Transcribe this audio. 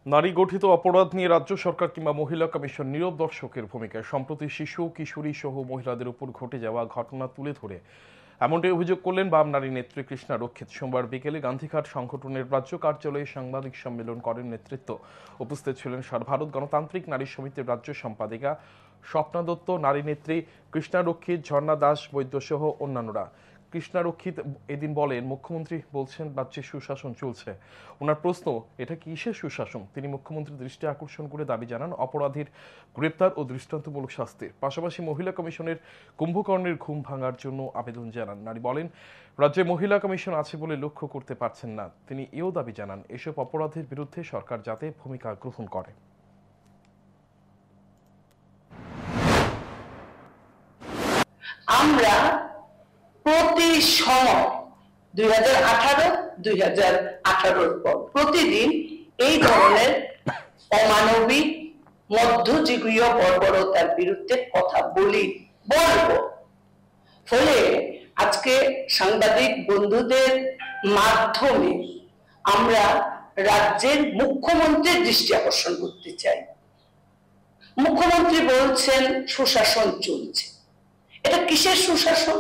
নারী গঠিত অপরাধ নিয়ে রাজ্য সরকার কিংবা মহিলা কমিশন নীরব দর্শকের ভূমিকায় সম্প্রতি শিশু কিশোরী সহ মহিলাদের উপর ঘটে যাওয়া ঘটনা তুলে ধরে এমনটাই অভিযোগ করলেন বাম নারী নেত্রী কৃষ্ণা রক্ষিত। সোমবার বিকেলে গান্ধীঘাট সংগঠনের রাজ্য কার্যালয়ে সাংবাদিক সম্মেলন করেন নেতৃত্ব। উপস্থিত ছিলেন ভারত গণতান্ত্রিক নারী সমিতির রাজ্য সম্পাদিকা স্বপ্না দত্ত, নারী নেত্রী কৃষ্ণা রক্ষিত, ঝর্ণা দাস বৈদ্য সহ অন্যান্যরা। কৃষ্ণা রক্ষিত এদিন বলেন, মুখ্যমন্ত্রী বলছেন রাজ্যে সুশাসন চলছে। ওনার প্রশ্ন, এটা কিসের সুশাসন? তিনি মুখ্যমন্ত্রীর দৃষ্টি আকর্ষণ করে দাবি জানান অপরাধীর গ্রেপ্তার ও দৃষ্টান্তমূলক শাস্তির। পাশাপাশি মহিলা কমিশনের কুম্ভকর্ণের ঘুম ভাঙার জন্য আবেদন জানান। নারী বলেন, রাজ্যে মহিলা কমিশন আছে বলে লক্ষ্য করতে পারছেন না। তিনি এও দাবি জানান এসব অপরাধের বিরুদ্ধে সরকার যাতে ভূমিকা গ্রহণ করে। আমরা প্রতি সময় 2018-2018 পর প্রতিদিন এই ধরনের অমানবিক মধ্যযুগীয় বর্বরতার বিরুদ্ধে কথা বলবো। ফলে আজকে সাংবাদিক বন্ধুদের মাধ্যমে আমরা রাজ্যের মুখ্যমন্ত্রীর দৃষ্টি আকর্ষণ করতে চাই। মুখ্যমন্ত্রী বলছেন সুশাসন চলছে। এটা কিসের সুশাসন?